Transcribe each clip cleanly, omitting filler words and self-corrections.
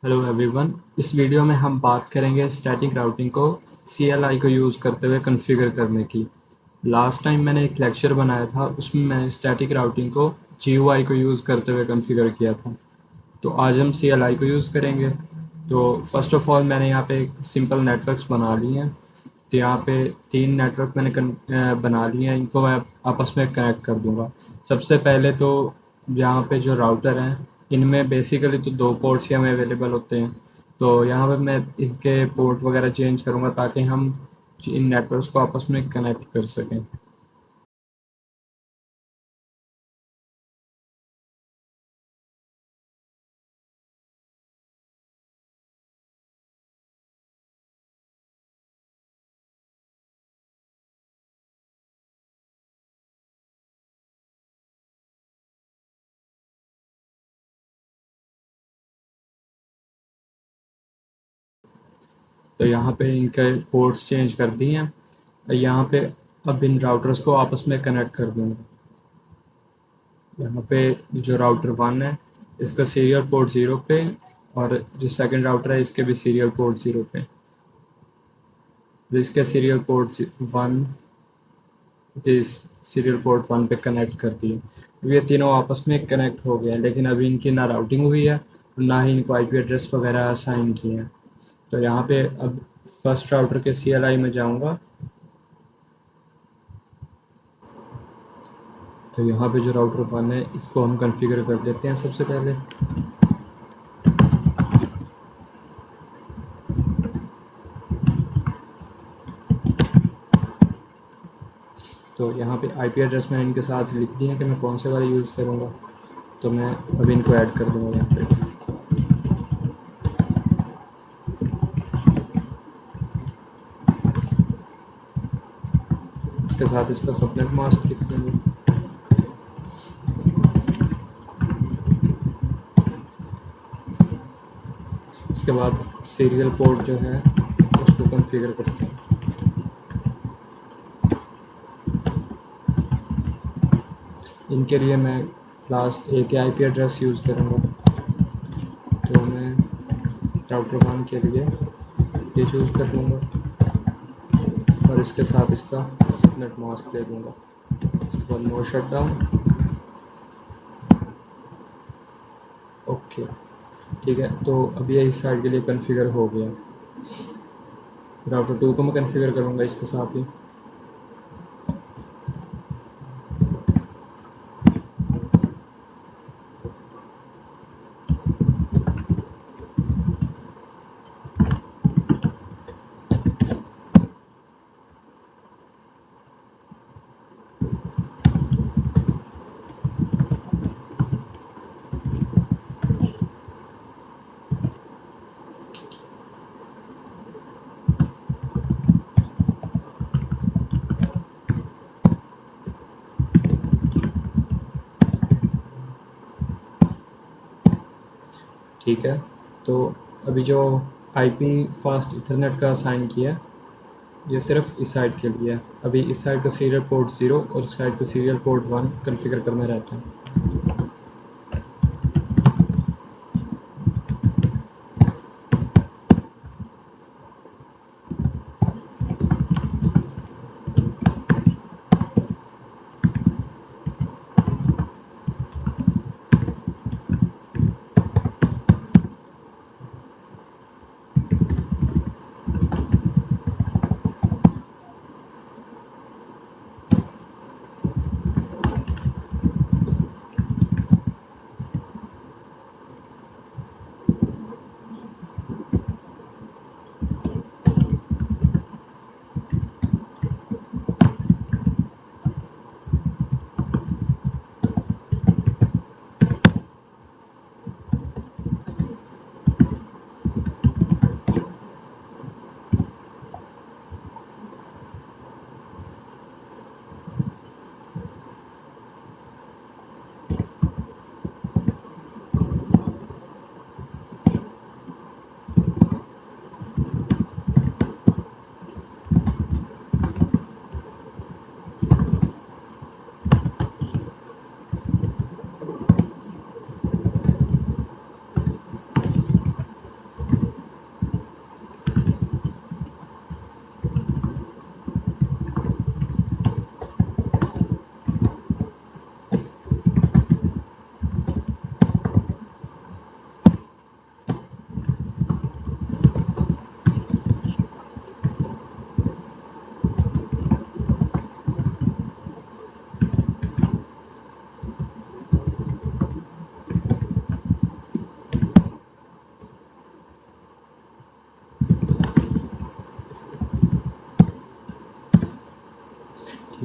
Hello everyone. इस video में हम बात करेंगे स्टैटिक राउटिंग को CLI को यूज़ करते हुए कॉन्फ़िगर करने की। लास्ट टाइम मैंने एक लेक्चर बनाया था, उसमें मैंने स्टैटिक राउटिंग को GUI को यूज़ करते हुए कॉन्फ़िगर किया था। तो आज हम CLI को यूज़ करेंगे। तो फर्स्ट ऑफ़ ऑल मैंने यहाँ पे सिंपल नेटवर्क्स बना लिए हैं। तो यहाँ पे 3 नेटवर्क मैंने बना लिए हैं, इनको मैं आपस में कनेक्ट कर दूँगा। सबसे पहले तो यहाँ पे जो राउटर हैं, इनमें बेसिकली तो 2 पोर्ट्स ही हमें अवेलेबल होते हैं। तो यहाँ पे मैं इनके पोर्ट वगैरह चेंज करूँगा ताकि हम इन नेटवर्क्स को आपस में कनेक्ट कर सकें। तो यहाँ पे इनके पोर्ट्स चेंज कर दिए हैं। यहाँ पे अब इन राउटर्स को आपस में कनेक्ट कर दूँगा। यहाँ पे जो राउटर 1 है, इसका सीरियल पोर्ट 0 पे, और जो सेकंड राउटर है इसके भी सीरियल पोर्ट 0 पे। तो इसके सीरियल पोर्ट 1 इस सीरियल पोर्ट 1 पे कनेक्ट कर दिए। अब ये तीनों आपस में कनेक्ट हो गए हैं, लेकिन अभी इनकी ना राउटिंग हुई है और ना ही इनको IP एड्रेस वगैरह असाइन किए हैं। तो यहाँ पे अब फर्स्ट राउटर के CLI में जाऊँगा। तो यहाँ पे जो राउटर 1 है, इसको हम कॉन्फ़िगर कर देते हैं सबसे पहले। तो यहाँ पे IP एड्रेस मैंने इनके साथ लिख दिए हैं कि मैं कौन से वाले यूज़ करूँगा। तो मैं अभी इनको ऐड कर दूँगा यहाँ पे। इसके साथ इसका सबनेट मास्क लिख देंगे। इसके बाद सीरियल पोर्ट जो है उसको कॉन्फ़िगर करते हैं। इनके लिए मैं क्लास A के IP एड्रेस यूज़ करूँगा। तो मैं राउटर 1 के लिए ये चूज़ कर लूँगा और इसके साथ इसका सबनेट मास्क दे दूँगा। उसके बाद नो शट डाउन। ओके, ठीक है। तो अब ये इस साइड के लिए कॉन्फ़िगर हो गया। राउटर 2 को मैं कॉन्फ़िगर करूँगा इसके साथ ही। ठीक है। तो अभी जो IP फास्ट इथरनेट का असाइन किया, ये सिर्फ इस साइड के लिए है। अभी इस साइड का सीरियल पोर्ट 0 और इस साइड का सीरियल पोर्ट 1 कॉन्फ़िगर करना रहता है।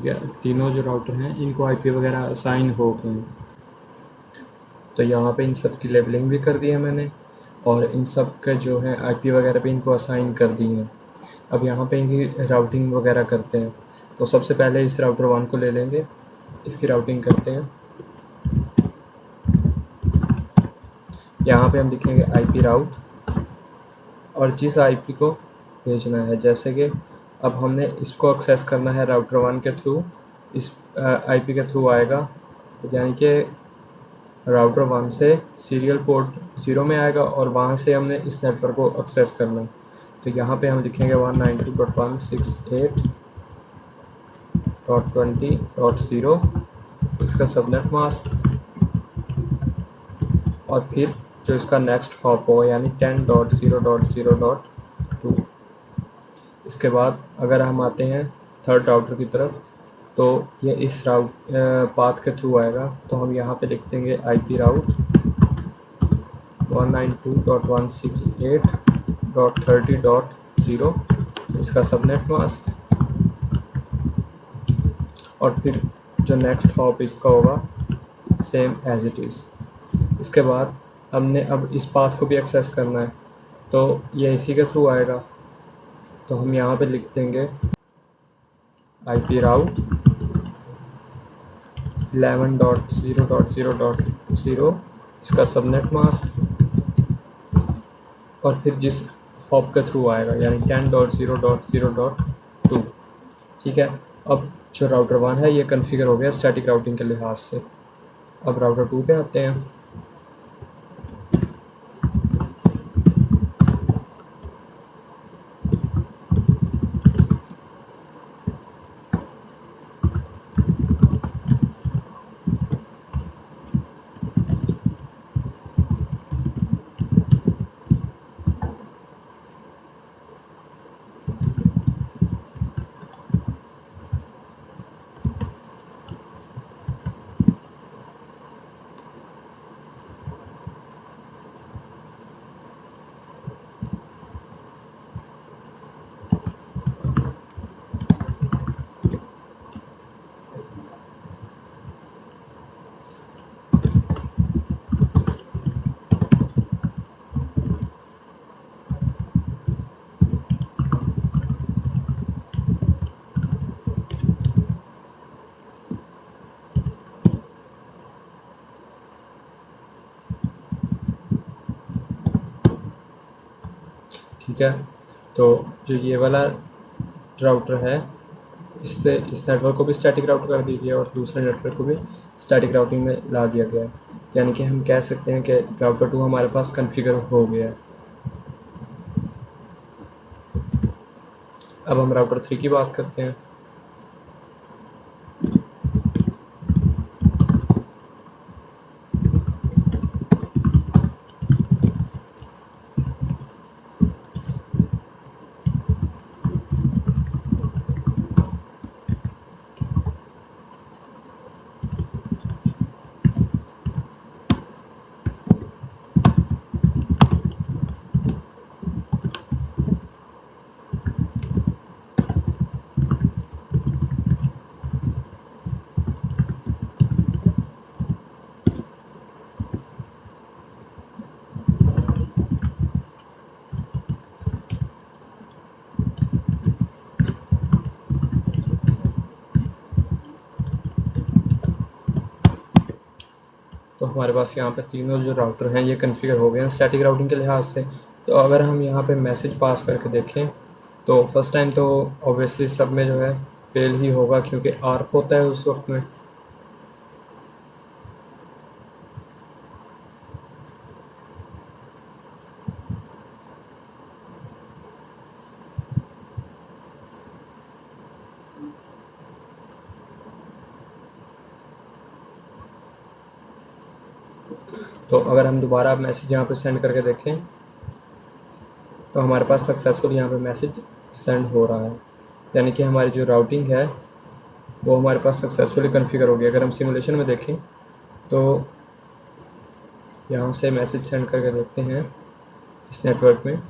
ठीक है, तीनों जो राउटर हैं इनको आईपी वगैरह असाइन हो गए हैं। तो यहाँ पे इन सब की लेबलिंग भी कर दी है मैंने, और इन सब के जो है आईपी वगैरह भी इनको असाइन कर दी हैं। अब यहाँ पे इनकी राउटिंग वगैरह करते हैं। तो सबसे पहले इस राउटर 1 को ले लेंगे, इसकी राउटिंग करते हैं। यहाँ पे हम लिखेंगे आईपी राउट, और जिस आईपी को भेजना है, जैसे कि अब हमने इसको एक्सेस करना है राउटर 1 के थ्रू, इस आईपी के थ्रू आएगा, यानी कि राउटर 1 से सीरियल पोर्ट 0 में आएगा और वहाँ से हमने इस नेटवर्क को एक्सेस करना है। तो यहाँ पे हम लिखेंगे 192.168.20.0 इसका सबनेट मास्क, और फिर जो इसका नेक्स्ट हॉप होगा यानी 10.0.0.2। इसके बाद अगर हम आते हैं थर्ड राउटर की तरफ, तो ये इस पाथ के थ्रू आएगा। तो हम यहाँ पे लिख देंगे आईपी राउट 192.168.30.0 इसका सबनेट मास्क, और फिर जो नेक्स्ट हॉप इसका होगा सेम एज इट इज़। इसके बाद हमने अब इस पाथ को भी एक्सेस करना है, तो ये इसी के थ्रू आएगा। तो हम यहाँ पे लिख देंगे आईपी राउट 11.0.0.0 इसका सबनेट मास्क, और फिर जिस हॉप के थ्रू आएगा यानी 10.0.0.2। ठीक है, अब जो राउटर 1 है ये कॉन्फ़िगर हो गया स्टैटिक राउटिंग के लिहाज से। अब राउटर 2 पे आते हैं। ठीक है, तो जो ये वाला राउटर है इससे इस नेटवर्क को भी स्टैटिक राउट कर दी गया और दूसरे नेटवर्क को भी स्टैटिक राउटिंग में ला दिया गया है। यानी कि हम कह सकते हैं कि राउटर 2 हमारे पास कॉन्फ़िगर हो गया है। अब हम राउटर 3 की बात करते हैं। तो हमारे पास यहाँ पे तीनों जो राउटर हैं ये कॉन्फ़िगर हो गए हैं स्टैटिक राउटिंग के लिहाज से। तो अगर हम यहाँ पे मैसेज पास करके देखें तो फर्स्ट टाइम तो ऑब्वियसली सब में जो है फेल ही होगा, क्योंकि आर्क होता है उस वक्त में। तो अगर हम दोबारा मैसेज यहाँ पे सेंड करके देखें तो हमारे पास सक्सेसफुल यहाँ पे मैसेज सेंड हो रहा है, यानी कि हमारी जो राउटिंग है वो हमारे पास सक्सेसफुली कॉन्फ़िगर हो गई। अगर हम सिमुलेशन में देखें तो यहाँ से मैसेज सेंड करके देखते हैं इस नेटवर्क में,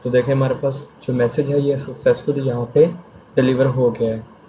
तो देखें हमारे पास जो मैसेज है ये सक्सेसफुली यहाँ पे डिलीवर हो गया है।